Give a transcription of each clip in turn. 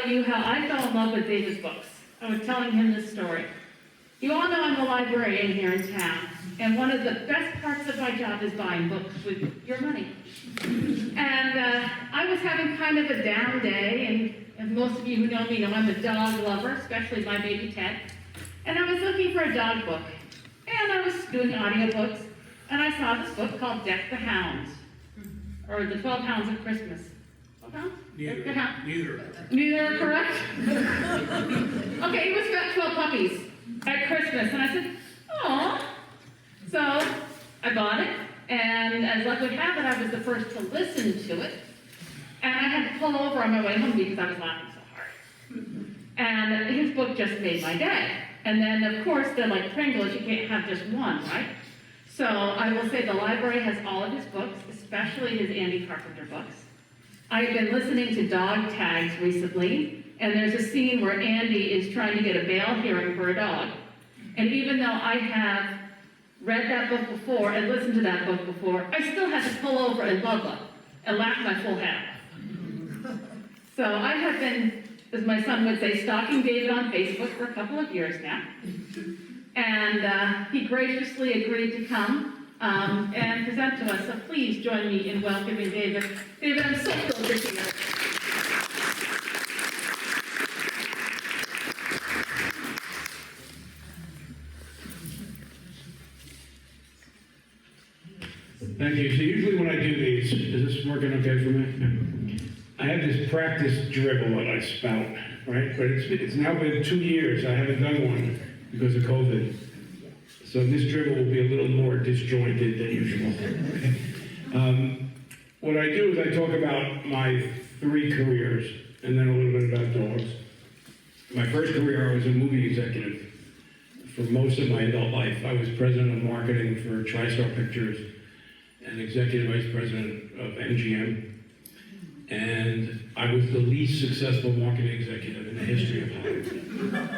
you how I fell in love with David's books. I was telling him this story. You all know I'm a librarian here in town, and one of the best parts of my job is buying books with your money. And I was having kind of a down day, and most of you who know me know I'm a dog lover, especially my baby Ted. And I was looking for a dog book, and I was doing audiobooks, and I saw this book called Deck the Hounds, or The 12 Hounds of Christmas. 12 Hounds? Neither are correct? Okay, it was about 12 puppies at Christmas, and I said, "Aw." So I bought it, and as luck would have it, I was the first to listen to it, and I had to pull over on my way home because I was laughing so hard. And his book just made my day. And then, of course, they're like Pringles, you can't have just one, right? So I will say the library has all of his books, especially his Andy Carpenter books. I've been listening to Dog Tags recently, and there's a scene where Andy is trying to get a bail hearing for a dog. And even though I have read that book before and listened to that book before, I still had to pull over and love and laugh my full head off. So I have been, as my son would say, stalking David on Facebook for a couple of years now. And he graciously agreed to come and present to us. So please join me in welcoming David. David, I'm so thrilled to see you. Thank you. So usually when I do these, is this working okay for me? I have this practice dribble that I spout, right? But it's now been 2 years. I haven't done one because of COVID. So this dribble will be a little more disjointed than usual. What I do is I talk about my 3 careers and then a little bit about dogs. My first career, I was a movie executive for most of my adult life. I was president of marketing for TriStar Pictures and executive vice president of MGM. And I was the least successful marketing executive in the history of Hollywood.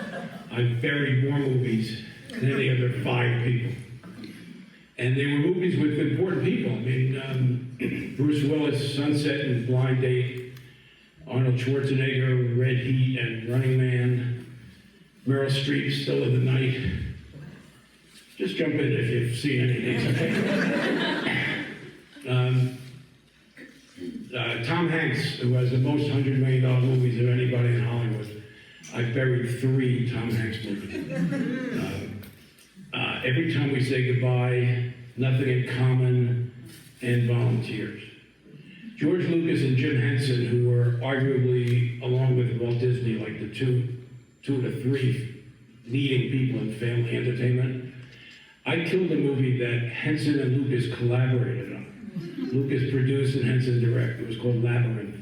I've buried more movies than any other 5 people. And they were movies with important people. I mean, Bruce Willis, Sunset and Blind Date, Arnold Schwarzenegger, Red Heat and Running Man, Meryl Streep, Still of the Night. Just jump in if you've seen any of these, okay? Tom Hanks, who has the most $100 million movies of anybody in Hollywood. I buried 3 Tom Hanks movies. Every Time We Say Goodbye, Nothing in Common, and Volunteers. George Lucas and Jim Henson, who were arguably, along with Walt Disney, like the two to three leading people in family entertainment. I killed a movie that Henson and Lucas collaborated on. Lucas produced and Henson directed. It was called Labyrinth.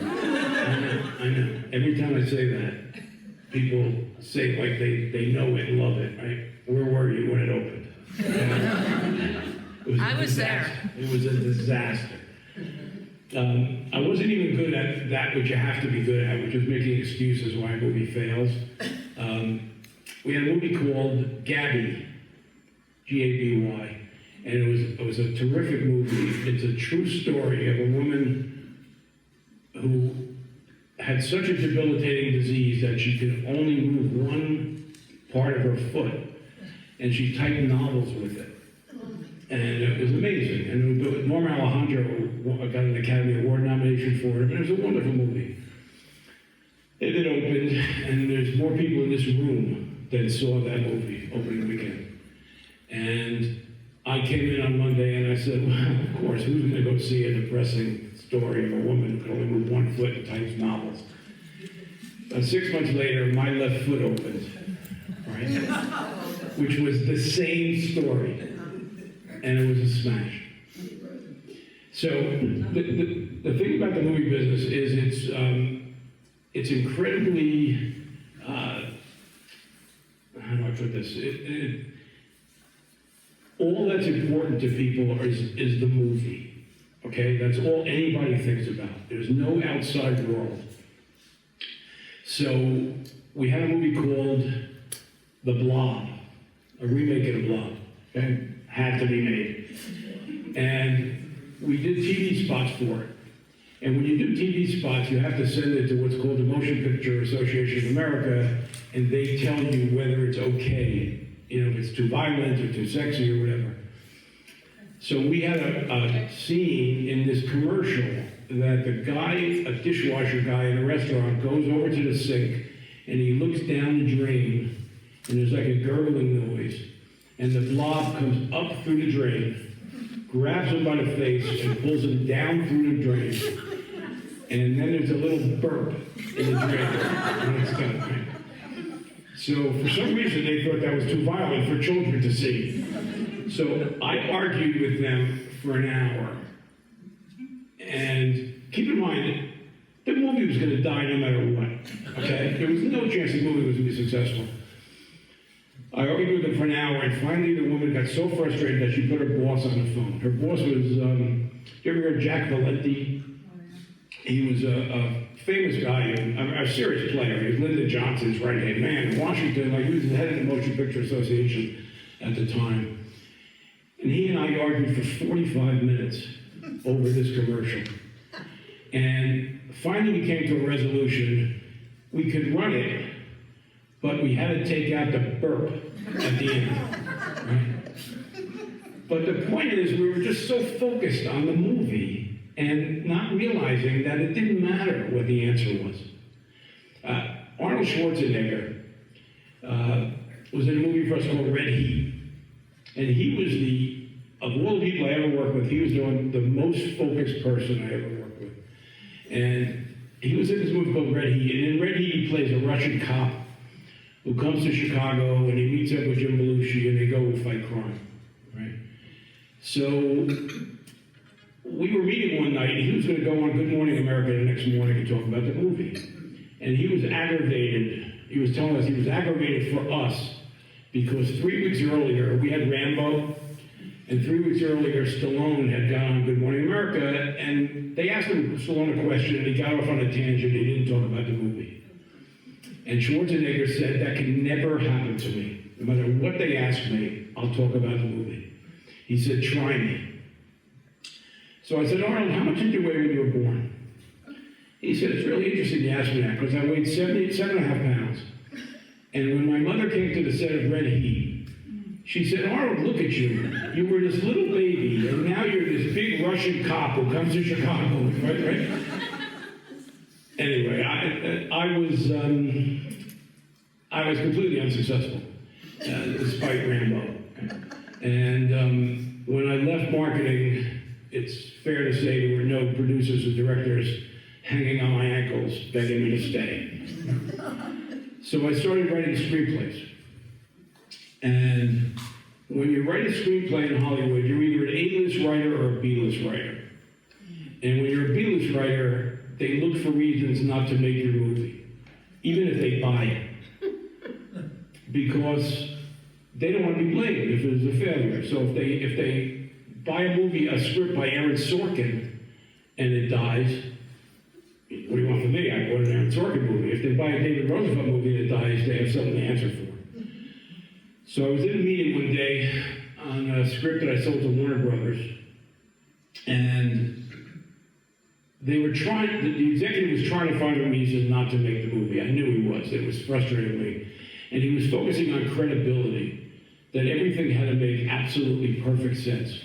I know. Every time I say that, people say like they know it and love it, right? Where were you when it opened? I was there. It was a disaster. I wasn't even good at that which you have to be good at, which was making excuses why a movie fails. We had a movie called Gabby, G-A-B-Y. And it was a terrific movie. It's a true story of a woman who had such a debilitating disease that she could only move one part of her foot, and she typed novels with it. And it was amazing. And Norma Alejandro got an Academy Award nomination for it. It was a wonderful movie. And it opened, and there's more people in this room that saw that movie opening weekend. And I came in on Monday and I said, well, of course, who's going to go see a depressing story of a woman who can only move one foot and types novels? 6 months later, my left foot opened, right? Which was the same story, and it was a smash. So the thing about the movie business is it's incredibly, how do I put this? All that's important to people is the movie, okay? That's all anybody thinks about. There's no outside world. So we had a movie called The Blob, a remake of The Blob, okay? Had to be made. And we did TV spots for it. And when you do TV spots, you have to send it to what's called the Motion Picture Association of America, and they tell you whether it's okay, you know, if it's too violent or too sexy or whatever. So we had a scene in this commercial that the guy, a dishwasher guy in a restaurant, goes over to the sink and he looks down the drain and there's like a gurgling noise and the blob comes up through the drain, grabs him by the face and pulls him down through the drain. And then there's a little burp in the drain when it's done. Right? So for some reason they thought that was too violent for children to see. So I argued with them for an hour. And keep in mind, the movie was going to die no matter what. Okay? There was no chance the movie was going to be successful. I argued with them for an hour, and finally the woman got so frustrated that she put her boss on the phone. Her boss was, you ever heard of Jack Valenti? He was a famous guy, a serious player. He was Lyndon Johnson's right-hand man in Washington. Like, he was the head of the Motion Picture Association at the time. And he and I argued for 45 minutes over this commercial. And finally we came to a resolution. We could run it, but we had to take out the burp at the end. Right? But the point is, we were just so focused on the movie and not realizing that it didn't matter what the answer was. Arnold Schwarzenegger was in a movie for us called Red Heat. And he was of all the people I ever worked with, he was the most focused person I ever worked with. And he was in this movie called Red Heat. And in Red Heat, he plays a Russian cop who comes to Chicago and he meets up with Jim Belushi and they go and fight crime, right? So we were meeting one night and he was going to go on Good Morning America the next morning and talk about the movie. And he was aggravated. He was telling us he was aggravated for us because 3 weeks earlier, we had Rambo, and 3 weeks earlier, Stallone had gone on Good Morning America, and they asked him, Stallone, a question, and he got off on a tangent. He didn't talk about the movie. And Schwarzenegger said, that can never happen to me. No matter what they ask me, I'll talk about the movie. He said, try me. So I said, Arnold, how much did you weigh when you were born? He said, it's really interesting you asked me that, because I weighed 7.5 pounds. And when my mother came to the set of Red Heat, she said, Arnold, look at you. You were this little baby, and now you're this big Russian cop who comes to Chicago, right? Anyway, I was completely unsuccessful, despite Rambo. And when I left marketing, it's fair to say there were no producers or directors hanging on my ankles begging me to stay. So I started writing screenplays. And when you write a screenplay in Hollywood, you're either an A-list writer or a B-list writer. And when you're a B-list writer, they look for reasons not to make your movie, even if they buy it. Because they don't want to be blamed if it was a failure. So if they buy a script by Aaron Sorkin, and it dies, what do you want from me? I bought an Aaron Sorkin movie. If they buy a David Rosenfelt movie and it dies, they have something to answer for. So I was in a meeting one day on a script that I sold to Warner Brothers, and they were the executive was trying to find a reason not to make the movie. I knew he was. It was frustrating me. And he was focusing on credibility, that everything had to make absolutely perfect sense.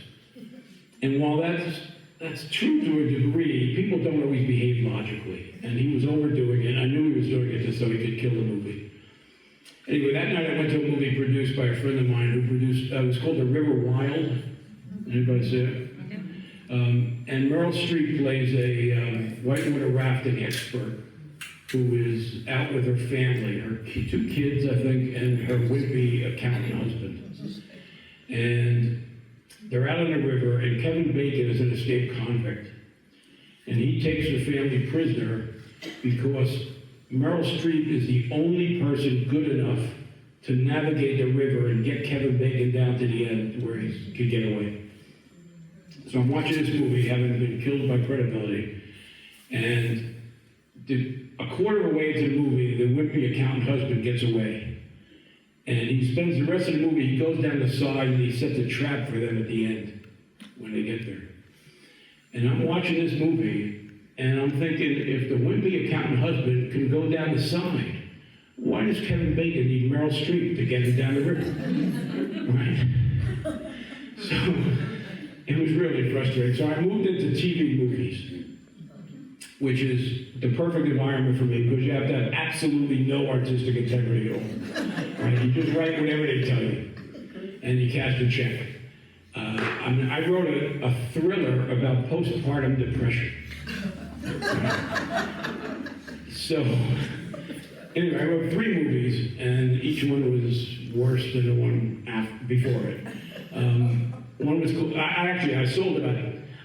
And while that's true to a degree, people don't always behave logically. And he was overdoing it. I knew he was doing it just so he could kill the movie. Anyway, that night I went to a movie produced by a friend of mine who produced, it was called The River Wild. Anybody see it? And Meryl Streep plays a whitewater rafting expert who is out with her family, her 2 kids, I think, and her would-be accountant husband. And they're out on the river, and Kevin Bacon is an escaped convict. And he takes the family prisoner because Meryl Streep is the only person good enough to navigate the river and get Kevin Bacon down to the end where he could get away. So I'm watching this movie, having been killed by credibility, and a quarter away into the movie, the wimpy accountant husband gets away. And he spends the rest of the movie, he goes down the side and he sets a trap for them at the end when they get there. And I'm watching this movie, And I'm thinking, if the wimpy accountant husband can go down the side, why does Kevin Bacon need Meryl Streep to get him down the river? Right? So, it was really frustrating. So I moved into TV movies, which is the perfect environment for me because you have to have absolutely no artistic integrity at all. Right? You just write whatever they tell you, and you cash a check. I wrote a thriller about postpartum depression. So, anyway, I wrote 3 movies, and each one was worse than the one before it. One was cool. I sold about,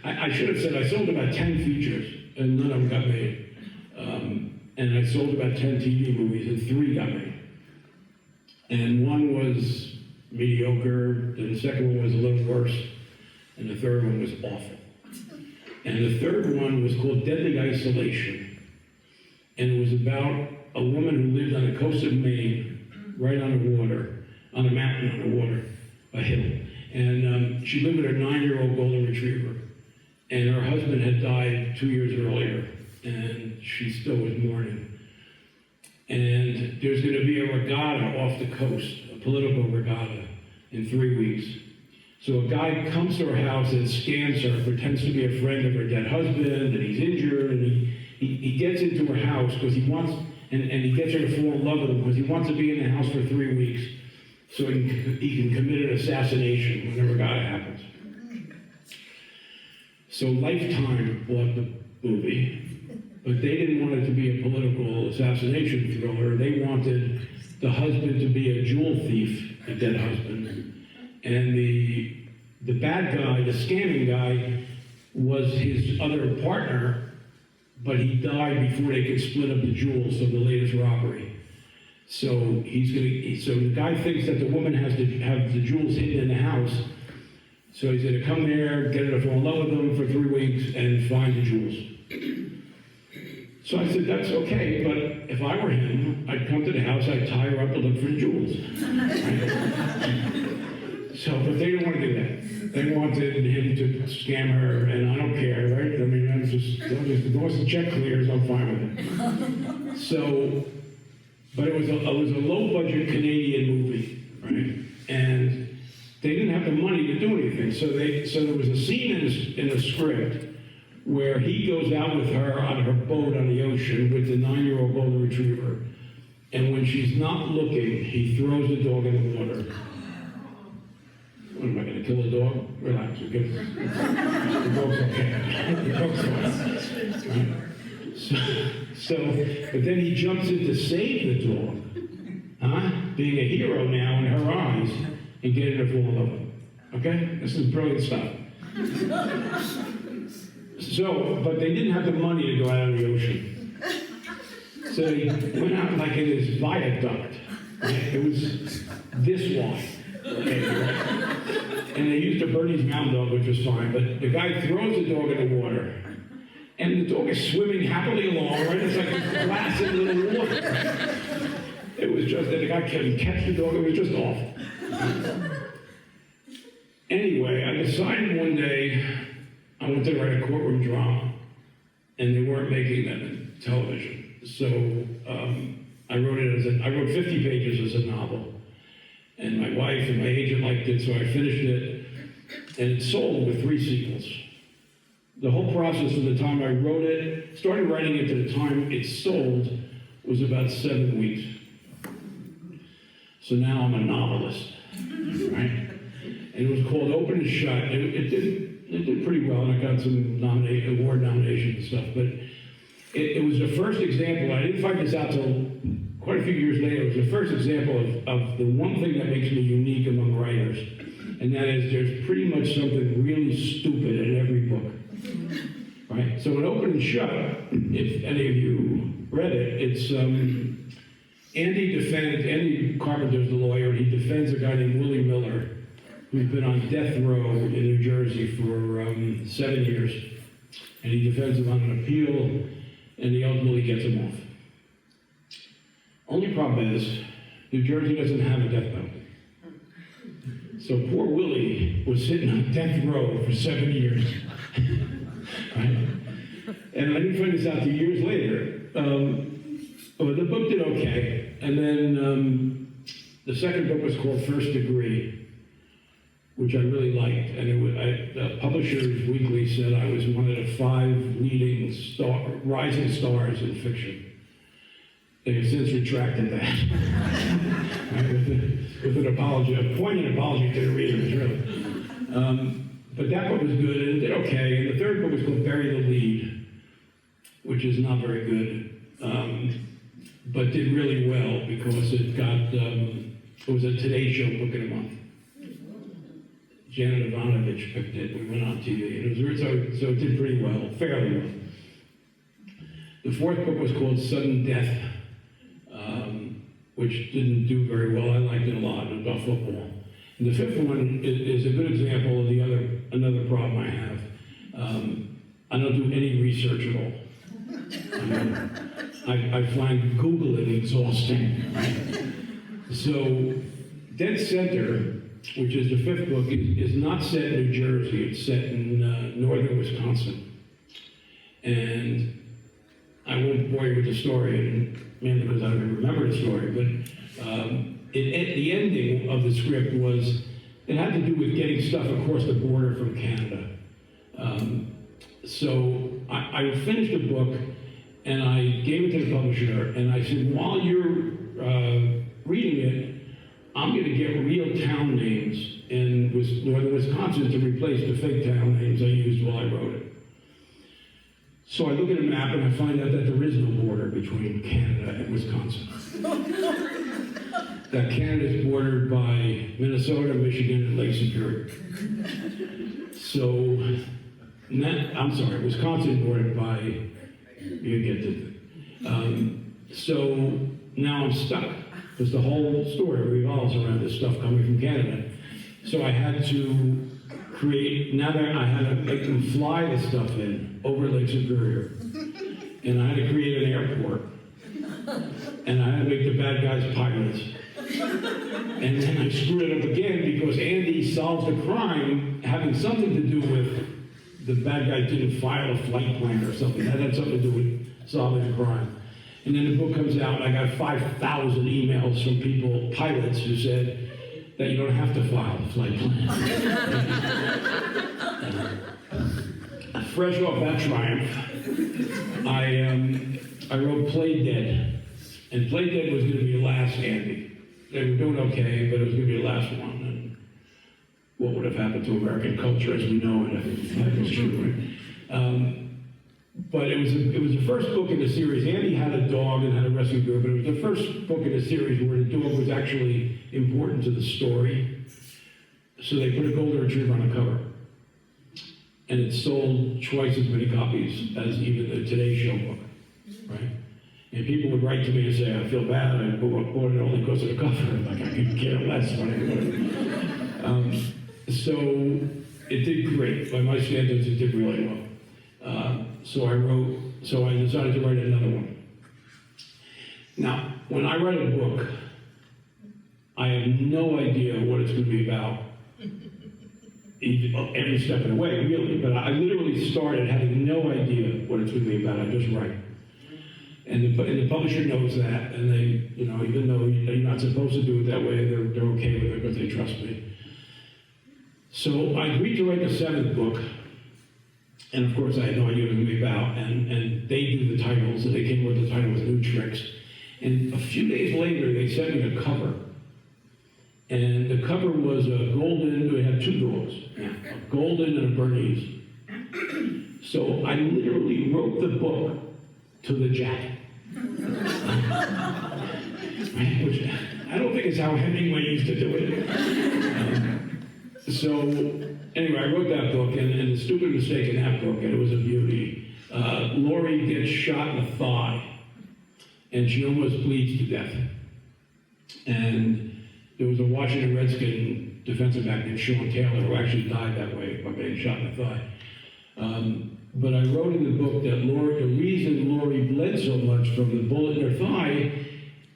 I should have said I sold about 10 features, and none of them got made. And I sold about 10 TV movies, and 3 got made. And one was mediocre, and the second one was a little worse, and the third one was awful. And the third one was called Deadly Isolation. And it was about a woman who lived on the coast of Maine, right on the water, on a mountain on the water, a hill. And she lived with her 9-year-old golden retriever. And her husband had died 2 years earlier, and she still was mourning. And there's going to be a regatta off the coast, a political regatta, in 3 weeks. So a guy comes to her house and scans her, pretends to be a friend of her dead husband, and he's injured, and he gets into her house because he wants, and he gets her to fall in love with him because he wants to be in the house for 3 weeks so he can commit an assassination when the regatta happens. So Lifetime bought the movie, but they didn't want it to be a political assassination thriller. They wanted the husband to be a jewel thief, a dead husband. And the bad guy, the scamming guy, was his other partner, but he died before they could split up the jewels of the latest robbery. So so the guy thinks that the woman has to have the jewels hidden in the house. So he's gonna come there, get her to fall in love with him for 3 weeks, and find the jewels. So I said, that's okay, but if I were him, I'd come to the house, I'd tie her up and look for the jewels. So, but they didn't want to do that. They wanted him to scam her, and I don't care, right? I mean, as long as the check clears, I'm fine with it. So, but it was a low-budget Canadian movie, right? And they didn't have the money to do anything. So there was a scene in the script where he goes out with her on her boat on the ocean with the 9-year-old golden retriever, and when she's not looking, he throws the dog in the water. What, am I going to kill the dog? Relax, the dog's okay. The dog's fine. So, but then he jumps in to save the dog, being a hero now in her eyes, and getting her to fall in love with him. Okay? This is brilliant stuff. So, but they didn't have the money to go out on the ocean. So they went out like in this viaduct. Right? It was this wide. Okay? And they used a Bernese Mountain Dog, which was fine, but the guy throws the dog in the water, and the dog is swimming happily along, right? It's like a glass in little water. It was just that the guy couldn't catch the dog, it was just awful. Anyway, I decided one day I wanted to write a courtroom drama, and they weren't making them in television. So I wrote 50 pages as a novel. And my wife and my agent liked it, so I finished it, and it sold with 3 sequels. The whole process from the time I wrote it, started writing it to the time it sold, was about 7 weeks. So now I'm a novelist, right? And it was called Open and Shut. It did pretty well, and I got some award nominations and stuff, but it was the first example. I didn't find this out till quite a few years later. It was the first example of the one thing that makes me unique among writers, and that is there's pretty much something really stupid in every book, right? So in Open and Shut, if any of you read it, it's Andy Carpenter's the lawyer, and he defends a guy named Willie Miller, who's been on death row in New Jersey for 7 years, and he defends him on an appeal, and he ultimately gets him off. Only problem is, New Jersey doesn't have a death penalty. So poor Willie was sitting on death row for 7 years. Right? And I didn't find this out till years later. But the book did okay. And then the second book was called First Degree, which I really liked. And the Publishers Weekly said I was one of the 5 leading rising stars in fiction. They have since retracted that. with an apology, a poignant apology to the readers, really. But that book was good, and it did okay. And the third book was called Bury the Lead, which is not very good, but did really well because it got, it was a Today Show book of the month. Janet Ivanovich picked it, we went on TV, and so it did pretty well, fairly well. The fourth book was called Sudden Death, which didn't do very well. I liked it a lot, about football. And the fifth one is a good example of another problem I have. I don't do any research at all. I find Googling exhausting. So, Dead Center, which is the fifth book, is not set in New Jersey. It's set in northern Wisconsin. And I won't bore you with the story, mainly because I don't even remember the story, but the ending of the script was, it had to do with getting stuff across the border from Canada. So I finished the book, and I gave it to the publisher, and I said, while you're reading it, I'm going to get real town names in northern Wisconsin to replace the fake town names I used while I wrote it. So I look at a map and I find out that there is no border between Canada and Wisconsin. That Canada is bordered by Minnesota, Michigan, and Lake Superior. So, I'm sorry, Wisconsin is bordered by, you get to, so now I'm stuck, because the whole story revolves around this stuff coming from Canada. So I had to create, now that I had to make them fly the stuff in over Lake Superior. And I had to create an airport. And I had to make the bad guys pilots. And then I screwed it up again because Andy solves the crime having something to do with the bad guy didn't file a flight plan or something. That had something to do with solving the crime. And then the book comes out, and I got 5,000 emails from people, pilots, who said that you don't have to file a flight plan. Fresh off that triumph, I wrote Play Dead. And Play Dead was going to be the last Andy. They were doing okay, but it was going to be the last one. And what would have happened to American culture as we know it if that was true, right? But it was the first book in the series. Andy had a dog and had a rescue girl, but it was the first book in the series where the dog was actually important to the story. So they put a golden retriever on the cover. And it sold twice as many copies as even the Today Show book, right? And people would write to me and say, I feel bad, I bought it only because of the cover. Like, I could care less. So it did great. By my standards, it did really well. So I decided to write another one. Now, when I write a book, I have no idea what it's going to be about, every step of the way, really. But I literally started having no idea what it's going to be about. I just write. And the publisher knows that, and they, even though you're not supposed to do it that way, they're okay with it, but they trust me. So I agreed to write the 7th book. And of course, I had no idea what it was going to be about. And they do the titles, and they came with the title with New Tricks. And a few days later, they sent me a cover. And the cover was a golden, we had 2 dogs, a golden and a Bernese. So I literally wrote the book to the jacket. Which I don't think is how Hemingway used to do it. So anyway, I wrote that book, and the stupid mistake in that book, and it was a beauty, Lori gets shot in the thigh, and she almost bleeds to death. And there was a Washington Redskin defensive back named Sean Taylor who actually died that way by being shot in the thigh. But I wrote in the book that the reason Lori bled so much from the bullet in her thigh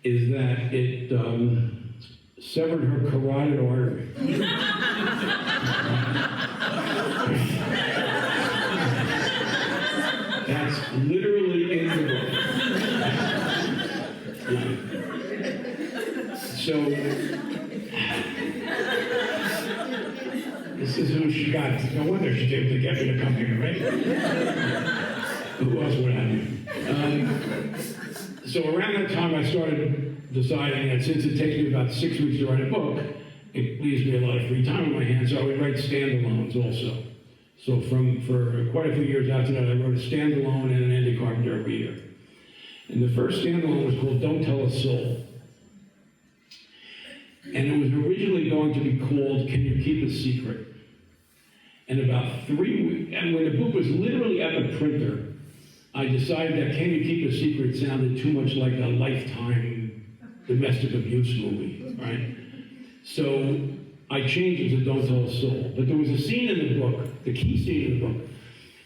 is that it severed her carotid artery. Literally in the book. So, this is who she got. No wonder she's able to get me to come here, right? Who else would have you? So around that time, I started deciding that since it takes me about 6 weeks to write a book, it leaves me a lot of free time on my hands, so I would write standalones also. So for quite a few years after that, I wrote a standalone and an Andy Carpenter every year. And the first standalone was called Don't Tell a Soul. And it was originally going to be called Can You Keep a Secret? And about 3 weeks, and when the book was literally at the printer, I decided that Can You Keep a Secret sounded too much like a Lifetime domestic abuse movie, right? So I changed it to Don't Tell a Soul. But there was a scene in the book, the key scene in the book,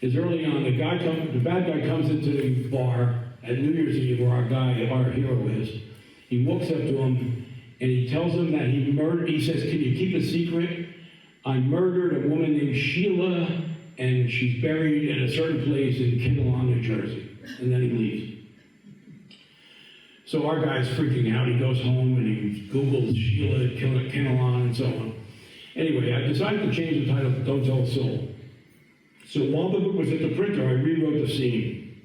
is early on, the bad guy comes into the bar at New Year's Eve, where our hero is. He walks up to him, and he tells him that he says, can you keep a secret? I murdered a woman named Sheila, and she's buried in a certain place in Kinnelon, New Jersey. And then he leaves. So our guy's freaking out. He goes home and he Googles Sheila, Kinnelon, and so on. Anyway, I decided to change the title to Don't Tell a Soul. So while the book was at the printer, I rewrote the scene.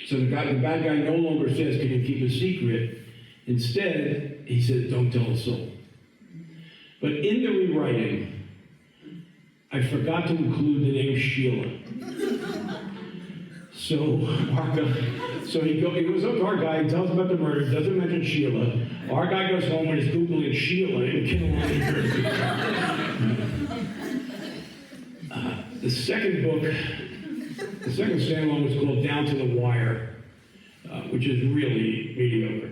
So the bad guy no longer says, can you keep a secret? Instead, he says, don't tell a soul. But in the rewriting, I forgot to include the name Sheila. So he goes up to our guy, he tells him about the murder, doesn't mention Sheila. Our guy goes home and is Googling Sheila in Kinnelon, New Jersey. The second standalone was called Down to the Wire, which is really mediocre.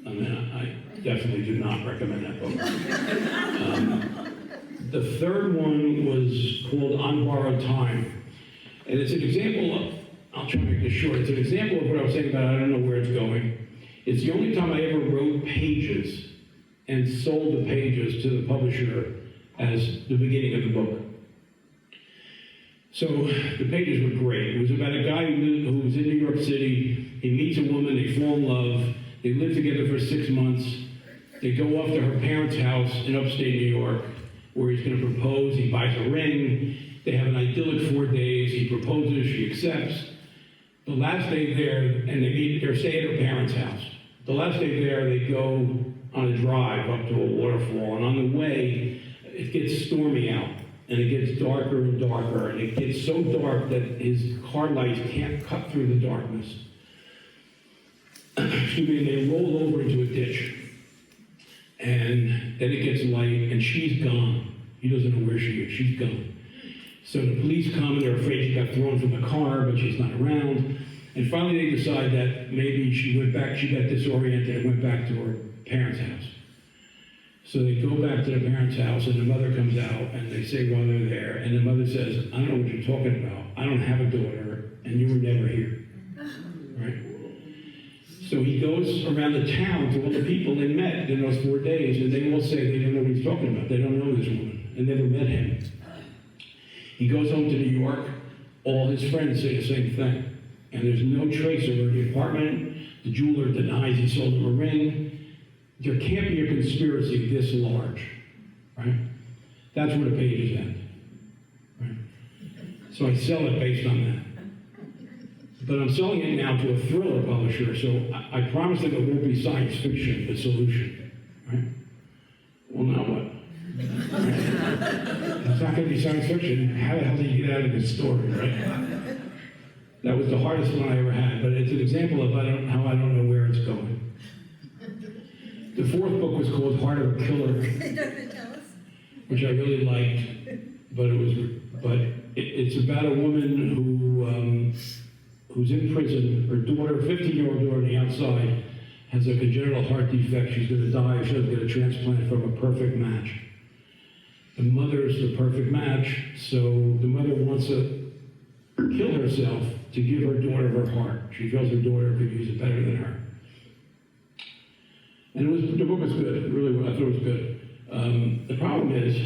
I mean, I definitely do not recommend that book. The third one was called Anguara Time. And it's an example of, I'll try to make this short, it's an example of what I was saying about I don't know where it's going. It's the only time I ever wrote pages and sold the pages to the publisher as the beginning of the book. So the pages were great. It was about a guy who was in New York City. He meets a woman, they fall in love. They live together for 6 months. They go off to her parents' house in upstate New York, where he's going to propose. He buys a ring. They have an idyllic 4 days. He proposes, she accepts. The last day there, and they're staying at her parents' house. The last day there, they go on a drive up to a waterfall, and on the way, it gets stormy out, and it gets darker and darker, and it gets so dark that his car lights can't cut through the darkness. Excuse me, and they roll over into a ditch. And then it gets light, and she's gone. He doesn't know where she is. She's gone. So the police come, and they're afraid she got thrown from the car, but she's not around. And finally, they decide that maybe she went back, she got disoriented and went back to her parents' house. So they go back to the parents' house, and the mother comes out, and they say while they're there, and the mother says, I don't know what you're talking about. I don't have a daughter, and you were never here. Right? So he goes around the town to all the people they met in those 4 days, and they all say they don't know what he's talking about. They don't know this woman, and never met him. He goes home to New York. All his friends say the same thing. And there's no trace of her in the apartment. The jeweler denies he sold him a ring. There can't be a conspiracy this large, right? That's where the pages end, right? So I sell it based on that. But I'm selling it now to a thriller publisher, so I promise them it won't be science fiction, the solution, right? Well, now what? Right? It's not going to be science fiction. How the hell do you get out of this story, right? That was the hardest one I ever had, but it's an example of how I don't know where it's going. The fourth book was called Heart of a Killer, which I really liked, but it's about a woman who's in prison. Her daughter, 15-year-old daughter on the outside, has a congenital heart defect. She's going to die if she doesn't get a transplant from a perfect match. The mother's the perfect match, so the mother wants to kill herself to give her daughter her heart. She feels her daughter could use it better than her. And the book was good. It really was. I thought it was good. The problem is,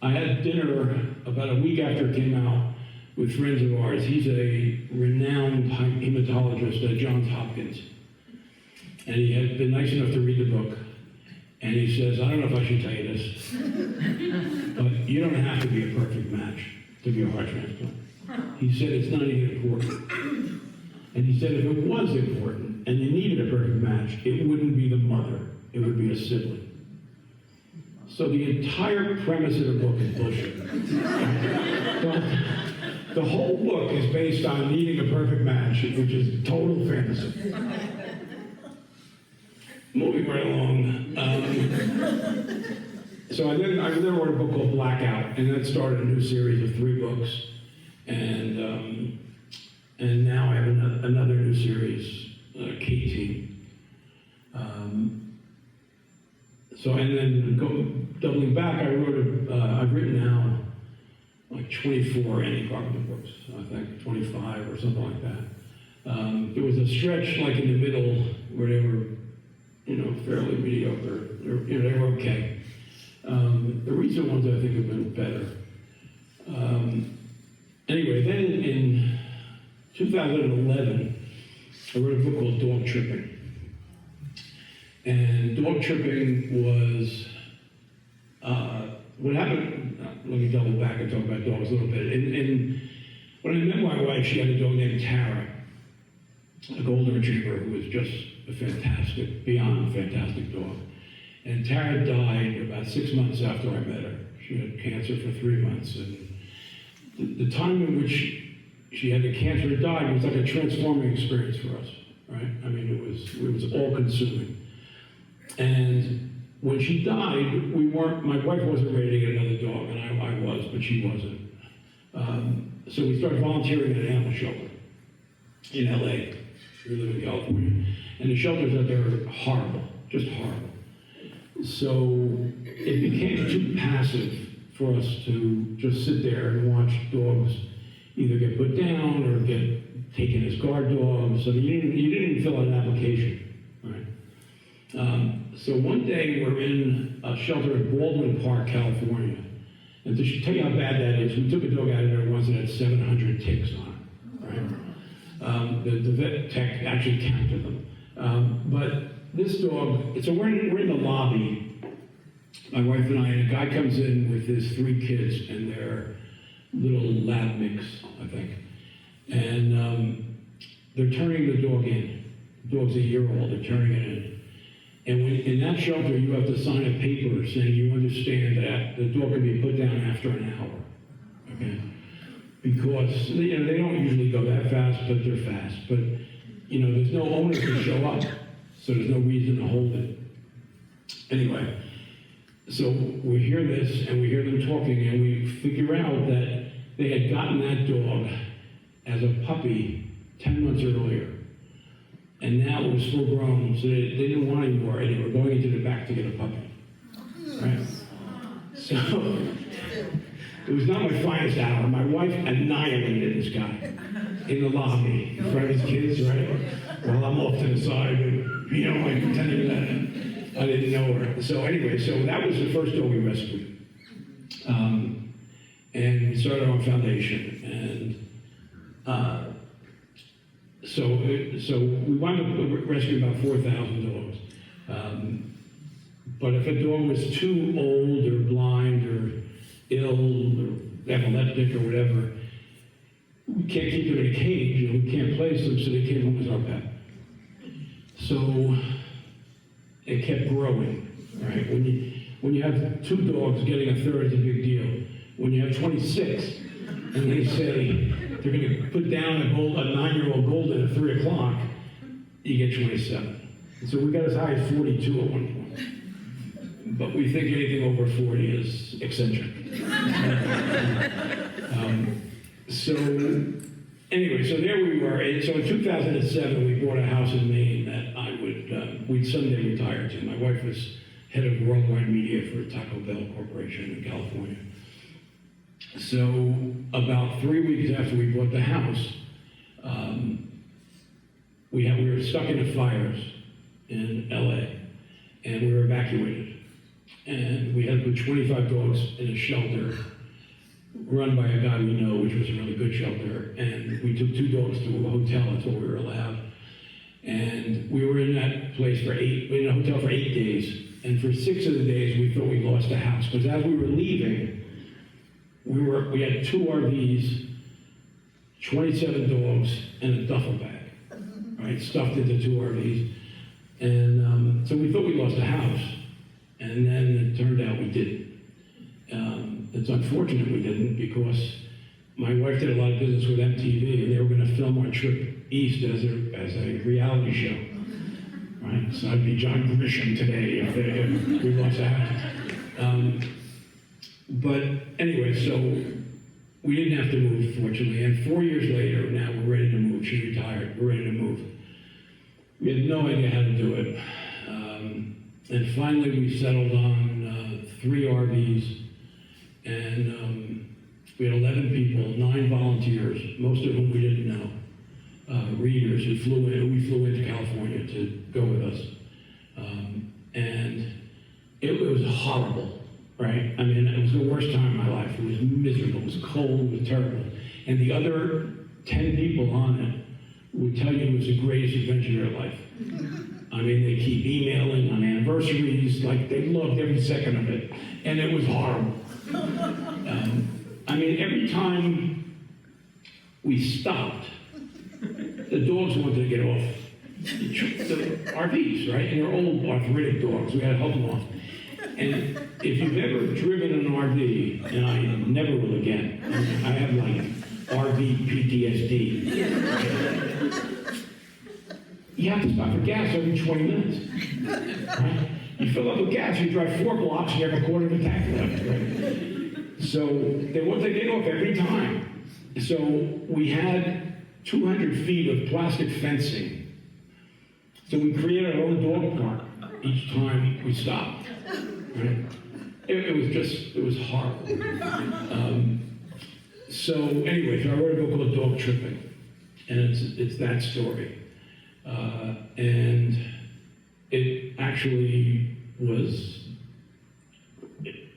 I had dinner about a week after it came out with friends of ours. He's a renowned hematologist at Johns Hopkins. And he had been nice enough to read the book. And he says, I don't know if I should tell you this, but you don't have to be a perfect match to be a heart transplant. He said it's not even important. And he said if it was important and you needed a perfect match, it wouldn't be the mother, it would be a sibling. So the entire premise of the book is bullshit. The whole book is based on needing a perfect match, which is total fantasy. Moving right along. So I then wrote a book called Blackout, and that started a new series of 3 books. And now I have another new series, K-Team. So, and then doubling back, I've written now like 24 Andy Carpenter books, I think, 25 or something like that. There was a stretch like in the middle where they were, fairly mediocre. They were okay. The recent ones I think have been better. Anyway, then in 2011, I wrote a book called Dog Tripping. And dog tripping was, what happened, let me double back and talk about dogs a little bit. And when I met my wife, she had a dog named Tara, a golden retriever who was just a fantastic, beyond fantastic dog. And Tara died about 6 months after I met her. She had cancer for 3 months. And the time in which she had the cancer and died was like a transforming experience for us, right? I mean, it was all consuming. And when she died, my wife wasn't ready to get another dog, and I was, but she wasn't. So we started volunteering at an animal shelter in LA. We live in California. And the shelters out there are horrible, just horrible. So it became too passive for us to just sit there and watch dogs either get put down or get taken as guard dogs. So you didn't even fill out an application, right? So one day we're in a shelter in Baldwin Park, California. And to tell you how bad that is, we took a dog out of there once that had 700 ticks on it, right? The vet tech actually counted them. But this dog, so we're in the lobby, my wife and I, and a guy comes in with his 3 kids and their little lab mix, I think. And they're turning the dog in. The dog's a year old, they're turning it in. And when, in that shelter, you have to sign a paper saying you understand that the dog can be put down after an hour, okay? Because, they don't usually go that fast, but they're fast. But, there's no owner to show up, so there's no reason to hold it. Anyway, so we hear this, and we hear them talking, and we figure out that they had gotten that dog as a puppy 10 months earlier. And now it was full grown, so they didn't want any more, and they were going into the back to get a puppy. Right? So, it was not my finest hour. My wife annihilated this guy in the lobby in front of his kids, right? While I'm off to the side, and, like pretending that I didn't know her. So anyway, so that was the first dog we rescued. And we started our foundation, and so we wound up rescuing about 4,000 dogs. But if a dog was too old or blind or ill or epileptic or whatever, we can't keep them in a cage and we can't place them, so they came home as our pet. So it kept growing, right? When you have 2 dogs, getting a third is a big deal. When you have 26 and they say they're going to put down a 9-year-old golden at 3 o'clock, you get 27. And so we got as high as 42 at one point. But we think anything over 40 is eccentric. So anyway, so there we were. And so in 2007, we bought a house in Maine that we'd someday retire to. My wife was head of worldwide media for Taco Bell Corporation in California. So about 3 weeks after we bought the house, we were stuck in the fires in LA, and we were evacuated. And we had to put 25 dogs in a shelter run by a guy we know, which was a really good shelter, and we took 2 dogs to a hotel. That's all we were allowed. And we were in that place in a hotel for 8 days. And for 6 of the days, we thought we lost the house. Because as we were leaving, we had 2 RVs, 27 dogs, and a duffel bag, right, stuffed into 2 RVs. And so we thought we lost the house. And then it turned out we didn't. It's unfortunate we didn't, because my wife did a lot of business with MTV, and they were going to film our trip east as a reality show. Right? So I'd be John Grisham today if we lost the house. But anyway, so we didn't have to move, fortunately. And 4 years later, now we're ready to move. She retired. We're ready to move. We had no idea how to do it. And finally, we settled on 3 RVs. And we had 11 people, 9 volunteers, most of whom we didn't know. Readers who we flew into California to go with us. And it was horrible, right? I mean, it was the worst time of my life. It was miserable, it was cold, it was terrible. And the other 10 people on it would tell you it was the greatest adventure of their life. I mean, they keep emailing on anniversaries, like they loved every second of it. And it was horrible. I mean, every time we stopped, the dogs wanted to get off the RVs, right? And they're old arthritic dogs. We had to help them off. And if you've ever driven an RV, and I never will again, I have like RV PTSD. You have to stop for gas every 20 minutes. Right? You fill up with gas, you drive 4 blocks, you have a quarter of a tank left. Right? So they want to get off every time. So we had 200 feet of plastic fencing. So we created our own dog park each time we stopped. Right? It was horrible. So anyway, so I wrote a book called Dog Tripping, and it's that story. And it actually was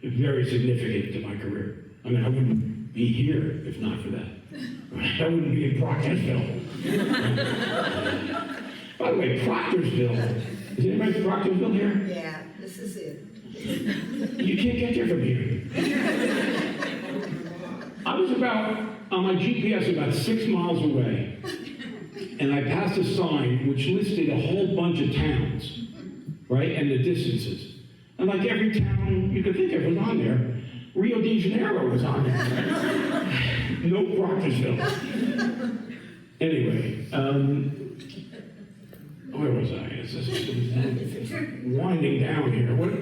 very significant to my career. I mean, I wouldn't be here if not for that. I wouldn't be in Proctorsville. By the way, Proctorsville, is anybody from Proctorsville here? Yeah, this is it. You can't get there from here. I was on my GPS, about 6 miles away, and I passed a sign which listed a whole bunch of towns, right, and the distances. And like every town you could think of was on there. Rio de Janeiro was on there. No Proctorsville. Anyway, where was I? It's winding down here. What?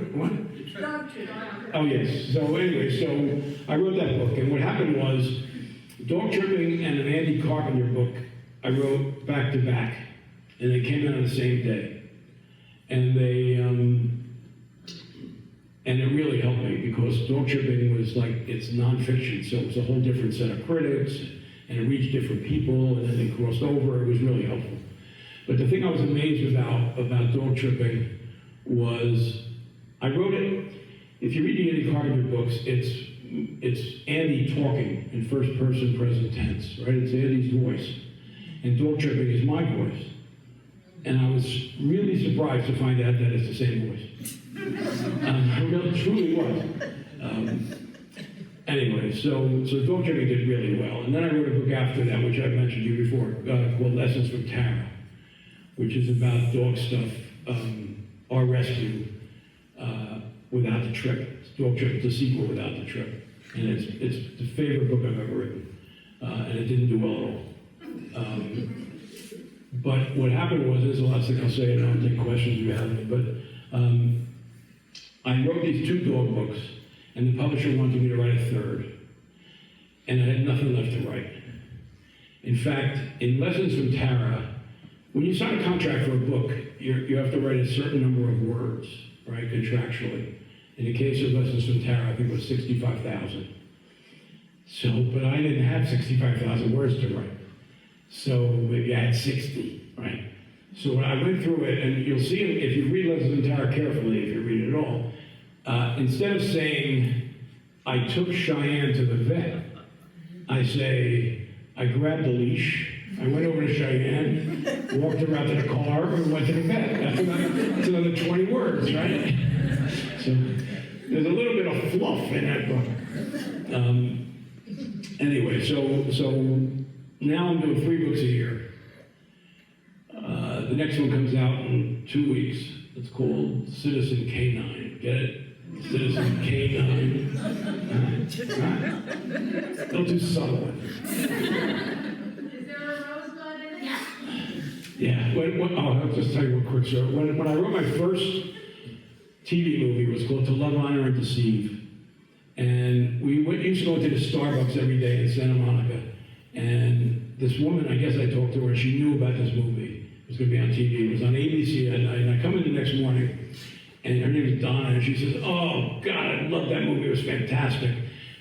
Oh, yes. So anyway, so I wrote that book. And what happened was, Dog Tripping and an Andy Carpenter book, I wrote back to back. And they came out on the same day. And and it really helped me, because Dog Tripping was like, it's nonfiction, so it was a whole different set of critics, and it reached different people, and then they crossed over. It was really helpful. But the thing I was amazed about Dog Tripping was, I wrote it, if you read the Andy Carpenter books, it's Andy talking in first person present tense, right? It's Andy's voice. And Dog Tripping is my voice. And I was really surprised to find out that it's the same voice. It really, truly was. Anyway, so Dog Tripping did really well. And then I wrote a book after that, which I've mentioned to you before, called Lessons from Tara, which is about dog stuff, our rescue, without the trip. It's Dog Trip, it's a sequel without the trip. And it's the favorite book I've ever written. And it didn't do well at all. But what happened was, there's a lot of things I'll say, and I'll take questions if you have any, but I wrote these 2 dog books, and the publisher wanted me to write a 3rd, and I had nothing left to write. In fact, in Lessons from Tara, when you sign a contract for a book, you have to write a certain number of words, right, contractually. In the case of Lessons from Tara, I think it was 65,000. So, but I didn't have 65,000 words to write. So maybe I had 60, right? So when I went through it, and you'll see it if you read Lessons from Tara carefully, if you read it all, instead of saying, I took Cheyenne to the vet, I say, I grabbed the leash, I went over to Cheyenne, walked her out to the car, and went to the bed. That's another 20 words, right? So there's a little bit of fluff in that book. Anyway, so now I'm doing 3 books a year. The next one comes out in 2 weeks. It's called Citizen K9. Get it? Citizen K9. Don't do subtle ones. Is there a rosebud in it? Yeah. I'll just tell you one quick story. When I wrote my first TV movie, it was called To Love, Honor, and Deceive. And we used to go into the Starbucks every day in Santa Monica. And this woman, I guess I talked to her, she knew about this movie. It was going to be on TV. It was on ABC that night. And I come in the next morning, and her name is Donna, and she says, oh, God, I love that movie. It was fantastic.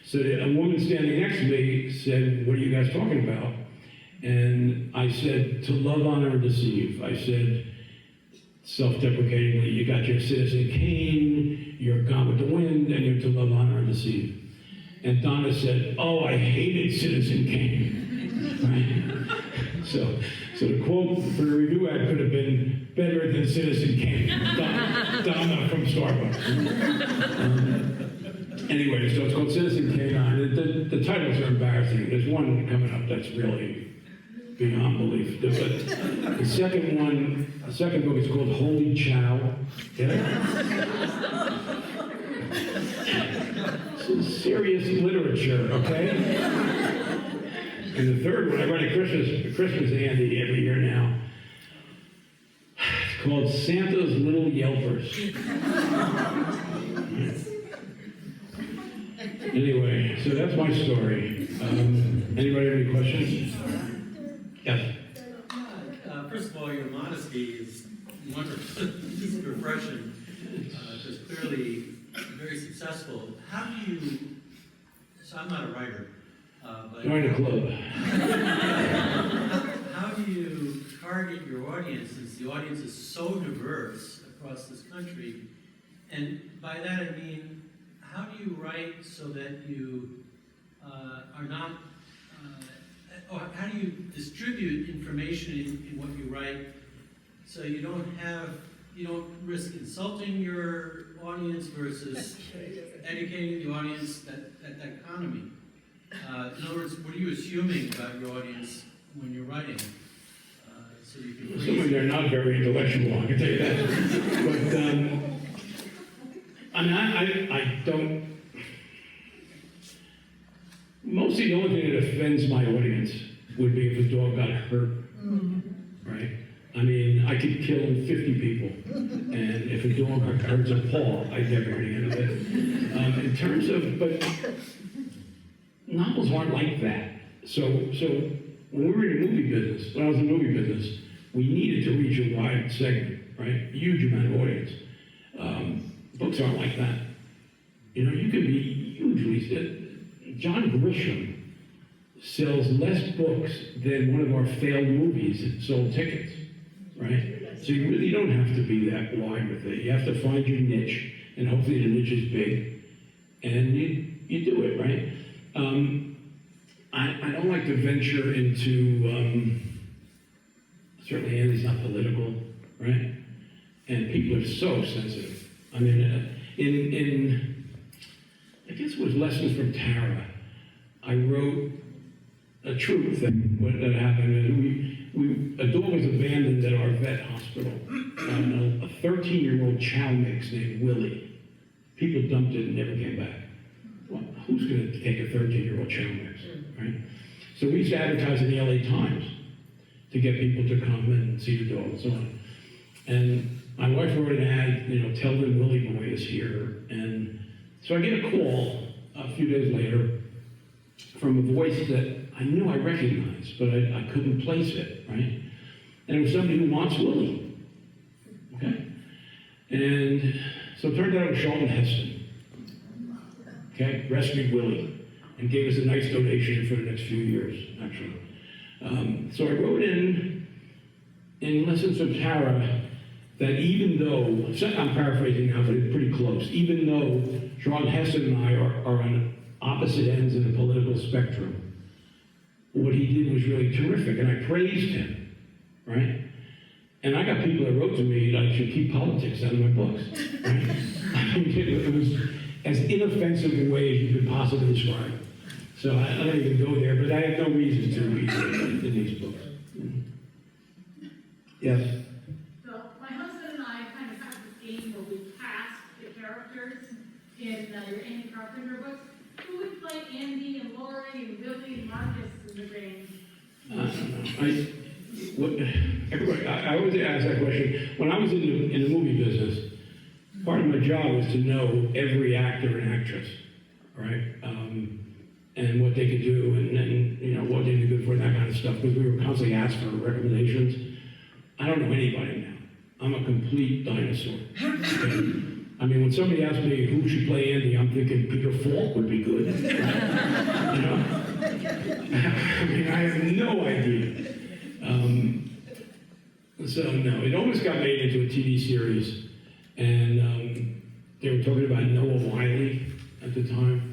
So a woman standing next to me said, what are you guys talking about? And I said, To Love, Honor, and Deceive. I said, self-deprecatingly, you got your Citizen Kane, you're Gone with the Wind, and you're To Love, Honor, and Deceive. And Donna said, oh, I hated Citizen Kane. Right? So the quote for the review ad could have been better than Citizen Kane. Donna from Starbucks. Anyway, so it's called Citizen K9. The titles are embarrassing. There's one coming up that's really beyond belief. But the second book is called Holy Chow. Get it? This is serious literature, okay? And the third one, I write a Christmas Andy every year now. It's called Santa's Little Yelpers. Anyway, so that's my story. Anybody have any questions? Yes. First of all, your modesty is wonderful. It's refreshing. It's clearly very successful. How do you? So I'm not a writer. But Join the club. how do you target your audience, since the audience is so diverse across this country? And by that I mean, how do you write so that you are not, or how do you distribute information in what you write so you don't risk insulting your audience versus educating the audience, that dichotomy? In other words, what are you assuming about your audience when you're writing? So you can Assuming they're not very intellectual, I can tell you that. But I don't. Mostly the only thing that offends my audience would be if a dog got hurt, right? I mean, I could kill 50 people, and if a dog hurts a paw, I'd never hear the end of it. In terms of, but novels aren't like that. So when we were in the movie business, when I was in the movie business, we needed to reach a wide segment, right? A huge amount of audience. Books aren't like that. You know, you can be hugely. John Grisham sells less books than one of our failed movies that sold tickets, right? So you really don't have to be that wide with it. You have to find your niche, and hopefully the niche is big, and you do it, right? I don't like to venture into, certainly Andy's not political, right? And people are so sensitive. I mean, I guess it was Lessons from Tara. I wrote a true thing that happened. A dog was abandoned at our vet hospital. A 13-year-old chow mix named Willie. People dumped it and never came back. Well, who's going to take a 13-year-old chow mix, right? So we used to advertise in the LA Times to get people to come and see the dog and so on. And my wife wrote an ad, tell them Willie Boy is here. And so I get a call a few days later from a voice that I knew I recognized, but I couldn't place it, right? And it was somebody who wants Willie, okay? And so it turned out it was Charlton Heston, okay? Rescued Willie and gave us a nice donation for the next few years, actually. So I wrote in Lessons from Tara that even though, I'm paraphrasing now, but it's pretty close, even though Charlton Heston and I are on opposite ends of the political spectrum, what he did was really terrific, and I praised him, right? And I got people that wrote to me, I should keep politics out of my books, right? I mean, it was as inoffensive a way as you could possibly describe it. So I don't even go there, but I have no reason to read in these books. Yes? So my husband and I kind of have this game where we cast the characters in your Andy Carpenter books. Who would play Andy and Lori and Billy and Marcus in the game? I don't know. I always ask that question. When I was in the movie business, part of my job was to know every actor and actress, right? And what they could do, and what they'd be good for, and that kind of stuff. Because we were constantly asked for recommendations. I don't know anybody now. I'm a complete dinosaur. Okay? I mean, when somebody asks me who should play Andy, I'm thinking Peter Falk would be good. I mean, I have no idea. So no, it almost got made into a TV series, and they were talking about Noah Wiley at the time.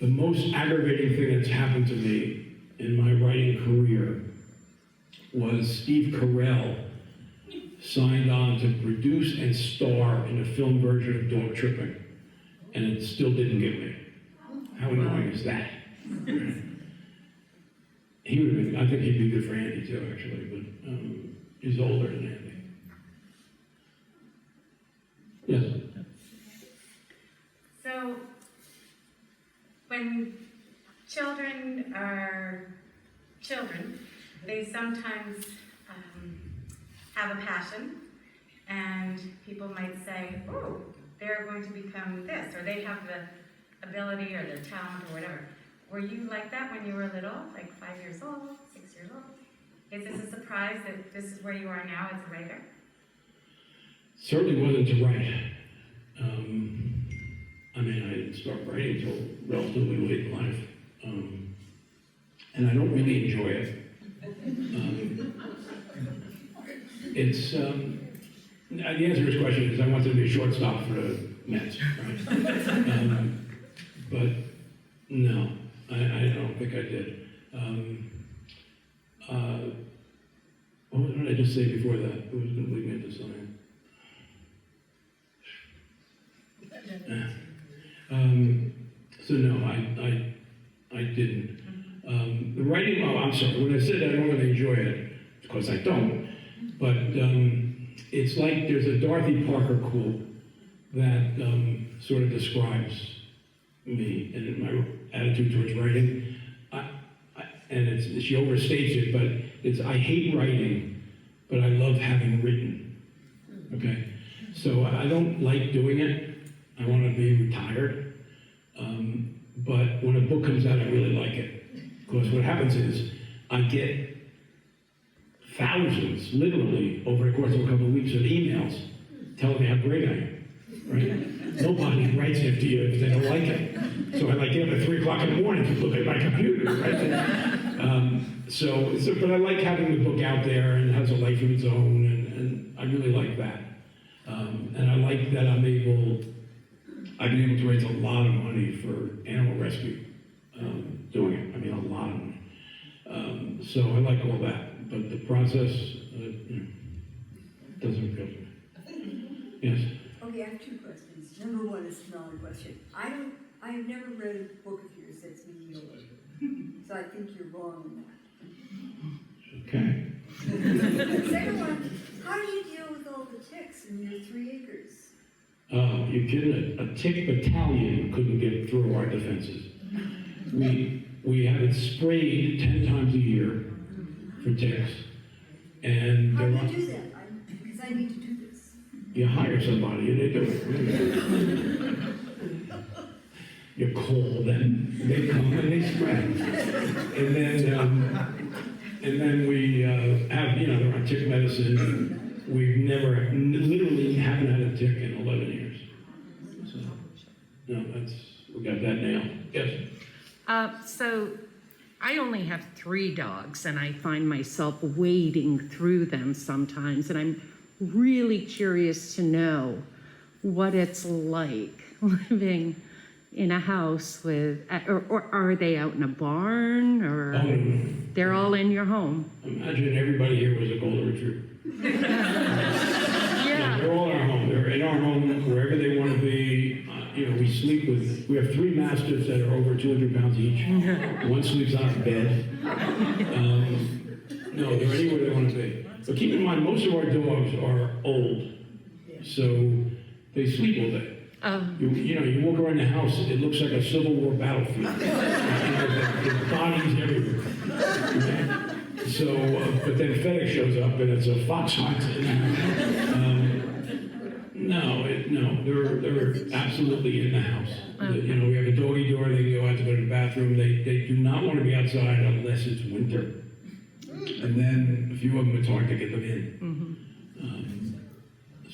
The most aggravating thing that's happened to me in my writing career was Steve Carell signed on to produce and star in a film version of Dog Tripping, and it still didn't get me. How annoying is that? He would have been, I think he'd be good for Andy too, actually, but he's older than Andy. Yes? So, when children are children, they sometimes have a passion, and people might say, oh, they're going to become this, or they have the ability or the talent or whatever. Were you like that when you were little, like 5 years old, 6 years old? Is this a surprise that this is where you are now as a writer? Certainly wasn't to write. I mean, I didn't start writing until relatively late in life. And I don't really enjoy it. The answer to this question is I wanted to be a shortstop for the Mets, right? But no, I don't think I did. What did I just say before that? Who was going to lead me into something? So no, I didn't. The writing, I'm sorry, when I said I don't really enjoy it, of course I don't, but it's like there's a Dorothy Parker quote that sort of describes me and my attitude towards writing. And she overstates it, but it's, I hate writing, but I love having written, okay? So I don't like doing it. I want to be retired. But when a book comes out, I really like it. Because what happens is, I get thousands, literally, over the course of a couple of weeks of emails telling me how great I am, right? Nobody writes it to you if they don't like it. So I get up at 3 o'clock in the morning to look at my computer, right? But I like having the book out there and it has a life of its own, and I really like that. And I like that I've been able to raise a lot of money for animal rescue, doing it. I mean, a lot of money. So I like all that, but the process doesn't appeal to me. Yes? Okay, I have 2 questions. Number 1 is a smaller question. I have never read a book of yours that's mediocre. So I think you're wrong on that. Okay. The second one, how do you deal with all the ticks in your 3 acres? You're kidding? A tick battalion couldn't get through our defenses. We have it sprayed 10 times a year for ticks. And How do you do that? Because I need to do this. you hire somebody and they do it. You call them, they come and they spray. And then we have, they're on tick medicine. We've never, literally haven't had a tick in 11 years. So, no, we got that nailed. Yes? So I only have 3 dogs, and I find myself wading through them sometimes, and I'm really curious to know what it's like living in a house with, or are they out in a barn, Oh, or no. they're all in your home? Imagine everybody here was a golden retriever. Yeah. They're all in our home. They're in our home wherever they want to be. We sleep with, we have 3 mastiffs that are over 200 pounds each. One sleeps on our bed. No, they're anywhere they want to be. But keep in mind, most of our dogs are old. So they sleep all day. You walk around the house, it looks like a Civil War battlefield. There's bodies everywhere. So, but then FedEx shows up and it's a fox hunt. No, they're absolutely in the house. We have a doggy door, they go out to go to the bathroom. They do not want to be outside unless it's winter. And then a few of them, it's hard to get them in.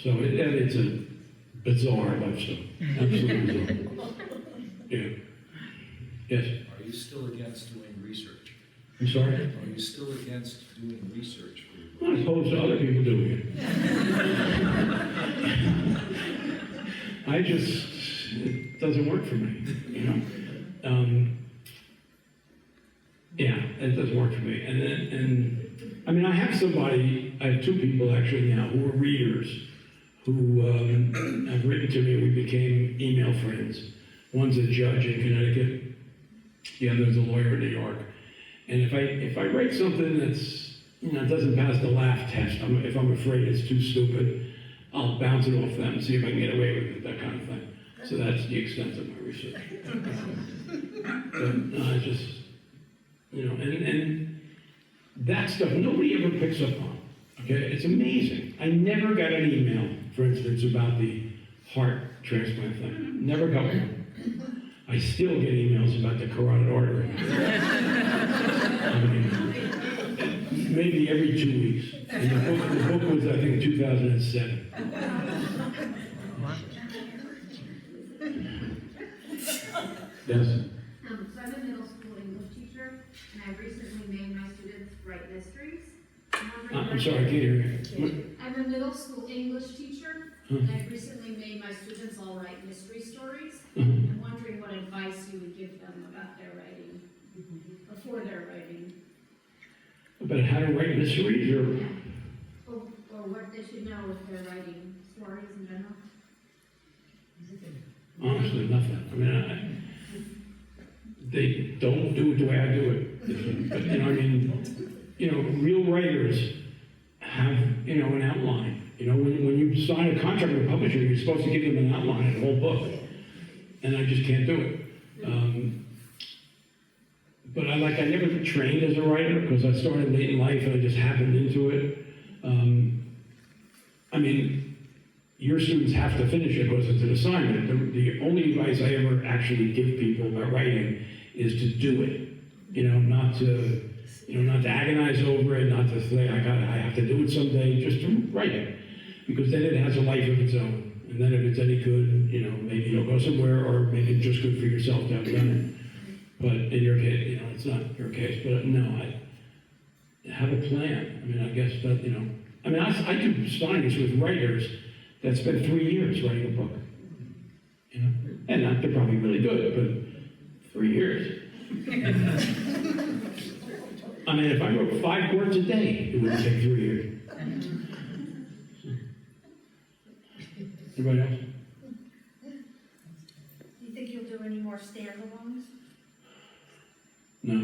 So it's a bizarre lifestyle. Absolutely bizarre. Yeah. Yes? Are you still against doing research? I'm sorry? Are you still against doing research for your book? Not opposed to other people doing it. It doesn't work for me, Yeah, it doesn't work for me. And I have 2 people actually now who are readers who have written to me. We became email friends. One's a judge in Connecticut, the other's a lawyer in New York. And if I write something that's, doesn't pass the laugh test, if I'm afraid it's too stupid, I'll bounce it off them and see if I can get away with it, that kind of thing. So that's the extent of my research. And that stuff nobody ever picks up on. Okay, it's amazing. I never got an email, for instance, about the heart transplant thing. Never got one. I still get emails about the carotid artery. Maybe every 2 weeks. And the book was, I think, 2007. Yes? So I'm a middle school English teacher, and I've recently made my students write mysteries. I'm sorry, I can't hear you. I'm a middle school English teacher, and I've recently made my students all write mystery stories. I'm wondering what advice you would give them about their writing, before their writing. About how to write mysteries, or? Yeah. Or what they should know if they're writing stories in general. Honestly, nothing. They don't do it the way I do it. But, real writers have, an outline. When you sign a contract with a publisher, you're supposed to give them an outline of the whole book. And I just can't do it. But I never trained as a writer because I started late in life and I just happened into it. Your students have to finish it because it's an assignment. The only advice I ever actually give people about writing is to do it. Not to agonize over it, not to say I have to do it someday. Just to write it, because then it has a life of its own. And then if it's any good, maybe you'll go somewhere, or maybe it's just good for yourself to have done it. But in your case, it's not your case. But no, I have a plan. I guess that I do signings with writers that spent 3 years writing a book. And they're probably really good, but 3 years. If I wrote 5 words a day, it would take 3 years. Anybody else? Do you think you'll do any more standalones? No.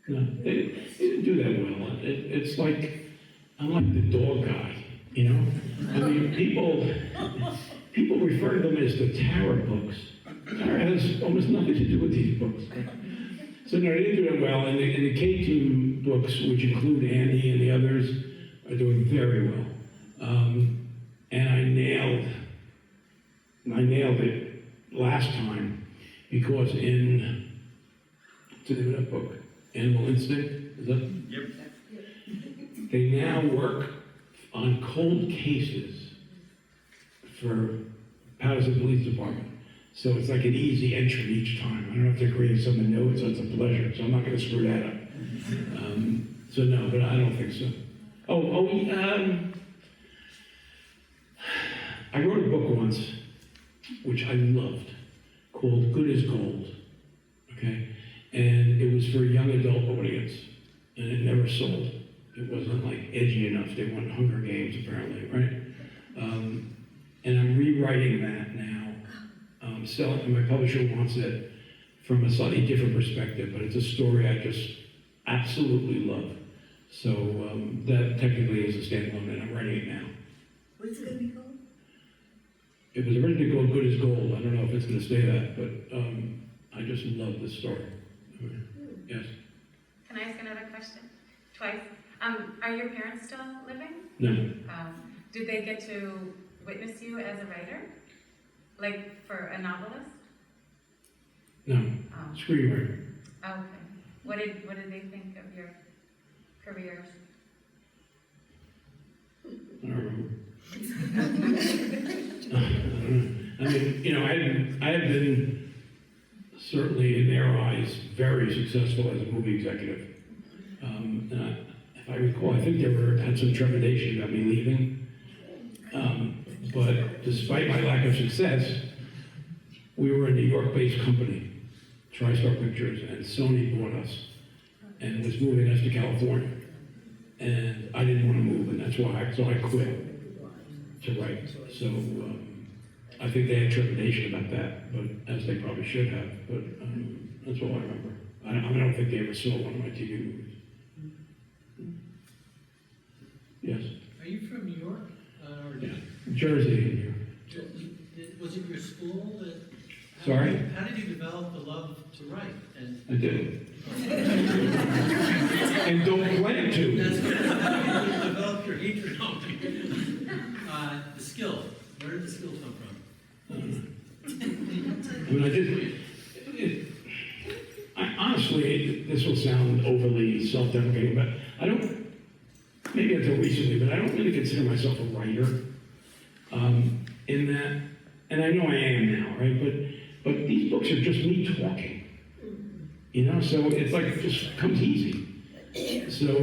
No, they didn't do that well. It's like, I'm like the dog guy, people refer to them as the Tara books. Tara has almost nothing to do with these books. So no, they didn't do that well, and the K-Team books, which include Andy and the others, are doing very well. And I nailed it last time, because what's the name of that book? Animal Instinct, is that? Yep. They now work on cold cases for Patterson Police Department. So it's like an easy entry each time. I don't have to create something new, so it's a pleasure. So I'm not going to screw that up. So no, but I don't think so. I wrote a book once, which I loved, called Good as Gold, okay? And it was for a young adult audience, and it never sold. It wasn't like edgy enough. They won Hunger Games apparently, right? And I'm rewriting that now. And my publisher wants it from a slightly different perspective, but it's a story I just absolutely love. So that technically is a standalone, and I'm writing it now. What's it gonna be called? It was originally called Good as Gold. I don't know if it's going to stay that, but I just love this story. Yes. Can I ask another question? Twice. Are your parents still living? No. Did they get to witness you as a writer? Like for a novelist? No. Oh, Screenwriter. okay. What did they think of your career? I don't remember. I mean, you know, I have been certainly in their eyes very successful as a movie executive. And if I recall, I think they had some trepidation about me leaving. But despite my lack of success, we were a New York-based company, TriStar Pictures, and Sony bought us and was moving us to California. And I didn't want to move, and that's why I quit to write. So I think they had trepidation about that, but as they probably should have. But that's all I remember. I don't think they ever saw one of my TV movies. Yes. Are you from New York? Or Yeah. Jersey in here. Was it your school that? Sorry? How did you develop the love to write? And I did. And don't plan to. that's how you develop your hatred. The skill. Where did the skill come from? I mean, honestly, this will sound overly self-deprecating, but I don't, maybe until recently, but I don't really consider myself a writer. In that, and I know I am now, right? But these books are just me talking. You know, so it's like it just comes easy. So,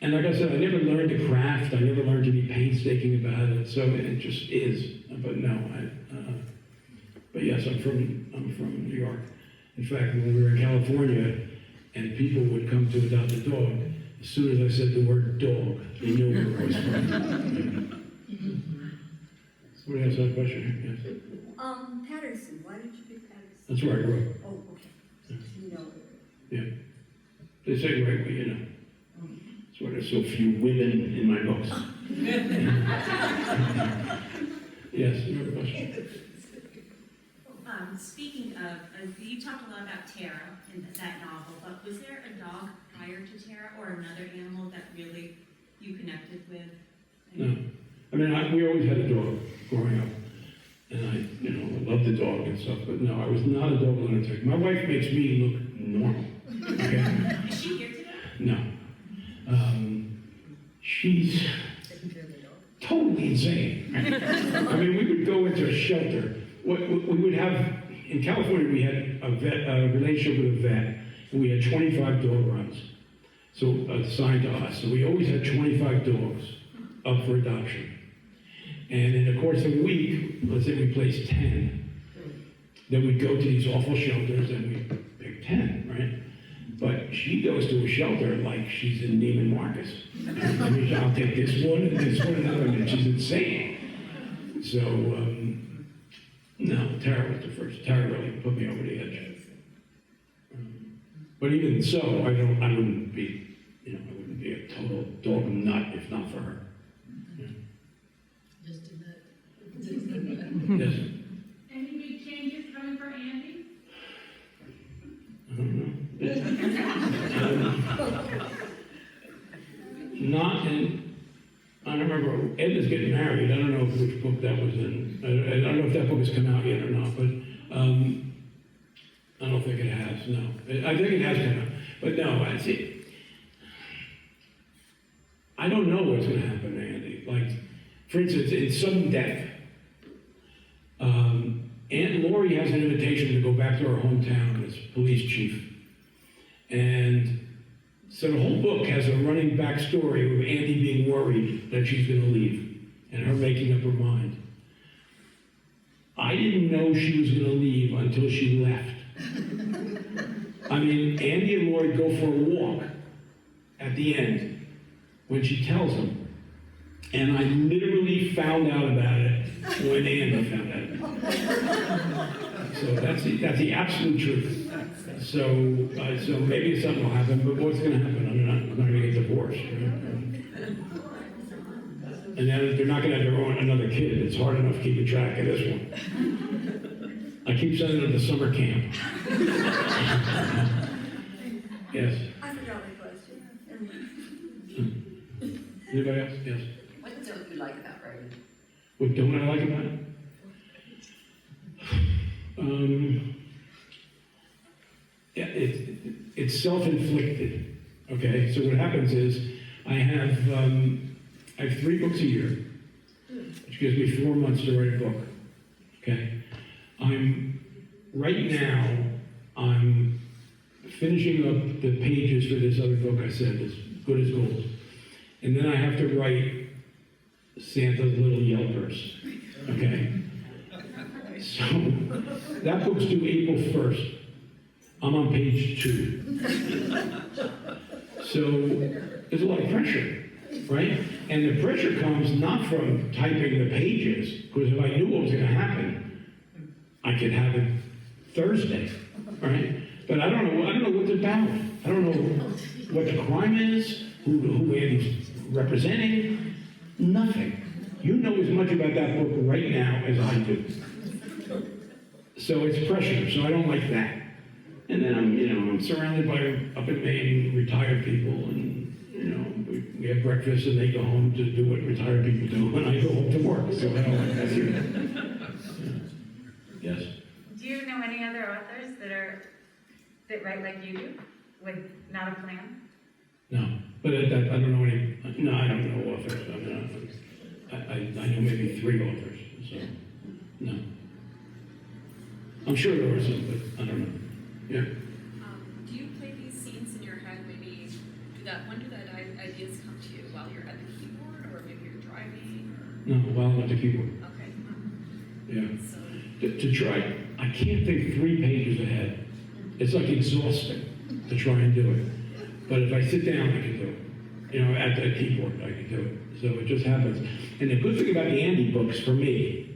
and like I said, I never learned to craft. I never learned to be painstaking about it. So it just is. But no, but yes, I'm from New York. In fact, when we were in California, and people would come to adopt a dog, as soon as I said the word dog, they knew where I was from. Somebody else had a question? Yes. Patterson, why did you pick Patterson? That's where I grew up. Oh, okay. You know. Yeah. They say the right way, you know. That's why there's so few women in my books. Yes, you have a question? Speaking of, you talked a lot about Tara in that novel, but was there a dog prior to Tara or another animal that really you connected with? No. I mean, we always had a dog growing up. And I loved the dog and stuff, but no, I was not a dog lunatic. My wife makes me look normal. Okay? Is she here today? No. She's totally insane. I mean, we would go into a shelter. We would have, in California, we had a relationship with a vet, and we had 25 dog runs, so assigned to us. So we always had 25 dogs up for adoption. And in the course of a week, let's say we placed 10, then we'd go to these awful shelters and we'd pick 10, right? But she goes to a shelter like she's in Neiman Marcus. I mean, I'll take this one and this one and that one, and she's insane. So, no, Tara was the first. Tara really put me over the edge. But even so, I wouldn't be a total dog nut if not for her. Yes. Any big changes coming for Andy? I don't know. Not in, I don't remember, Ed is getting married. I don't know which book that was in. I don't know if that book has come out yet or not, but I don't think it has, no. I think it has come out. But no, I see. I don't know what's going to happen, Andy. Like, for instance, in Sudden Death, Aunt Lori has an invitation to go back to her hometown as police chief. And so the whole book has a running backstory of Andy being worried that she's going to leave and her making up her mind. I didn't know she was gonna leave until she left. I mean, Andy and Lloyd go for a walk at the end when she tells them. And I literally found out about it when Andy found out about it. So that's the absolute truth. So maybe something will happen, but what's gonna happen? I'm not gonna get divorced. And then they're not gonna have another kid. It's hard enough keeping track of this one. I keep sending them to summer camp. Yes. I forgot my question. Anybody else? Yes. What don't you like about writing? What don't I like about it? Yeah, it's self-inflicted. Okay, so what happens is I have 3 books a year, which gives me 4 months to write a book. Okay, right now I'm finishing up the pages for this other book I said, As Good as Gold, and then I have to write Santa's Little Yelpers. Okay, so that book's due April 1st. I'm on page 2. So there's a lot of pressure, right? And the pressure comes not from typing the pages, because if I knew what was going to happen, I could have it Thursday, right? But I don't know what it's about. I don't know what the crime is, who Andy's representing, nothing. You know as much about that book right now as I do. So it's pressure, so I don't like that. And then I'm surrounded by, up in Maine, retired people, and, we have breakfast and they go home to do what retired people do, and I go home to work, so I don't like that either. Yes? Do you know any other authors that write like you do, with not a plan? No, but I don't know any, no, I don't know authors. I know maybe 3 authors, so, no. I'm sure there are some, but I don't know. Yeah. Do you play these scenes in your head? Maybe when do that ideas come to you? While you're at the keyboard, or maybe you're driving? No, while I'm at the keyboard. Okay. Yeah. So, To try, I can't think 3 pages ahead. It's like exhausting to try and do it. But if I sit down, I can do it. At the keyboard, I can do it. So it just happens. And the good thing about the Andy books for me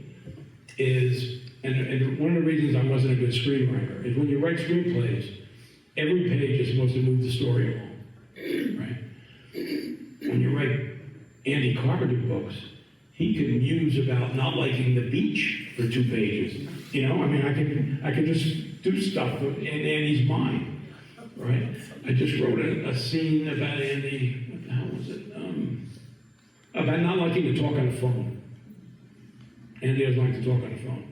is, and one of the reasons I wasn't a good screenwriter, is when you write screenplays, every page is supposed to move the story along, right? When you write Andy Carpenter books, he can muse about not liking the beach for 2 pages. I can just do stuff in Andy's mind, right? I just wrote a scene about Andy, what the hell was it? About not liking to talk on the phone. Andy doesn't like to talk on the phone.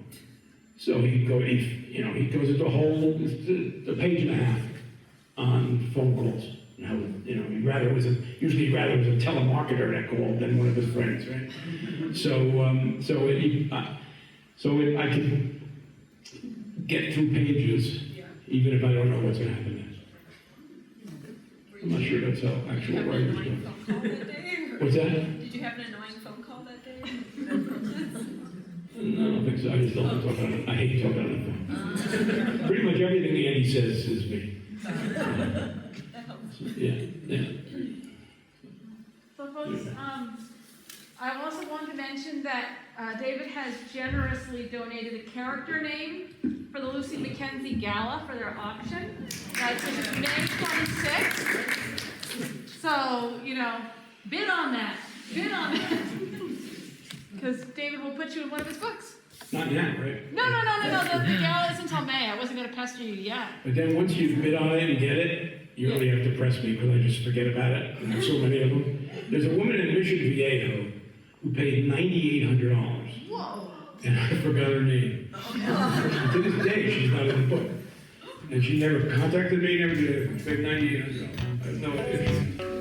So he goes into a whole, a page and a half on phone calls. He'd rather it was usually a telemarketer that called than one of his friends, right? I can get through pages even if I don't know what's going to happen next. I'm not sure that's how actual writers do. What's that? did you have an annoying phone call that day? No, I don't think so. I just don't like talking on it. I hate talking on the phone. Pretty much everything Andy says is me. That helps. Yeah. So folks, I also want to mention that David has generously donated a character name for the Lucy Mackenzie Gala for their auction. Right, so it's May 26th. So, bid on that. Bid on that. Because David will put you in one of his books. Not now, right? No. The gala isn't until May. I wasn't going to pester you yet. But then once you bid on it and get it, you really have to press me because I just forget about it. And there's so many of them. There's a woman in Mission Viejo who paid $9,800. Whoa. And I forgot her name. To this day, she's not in the book. And she never contacted me, never did it. Paid $9,800. I have no idea.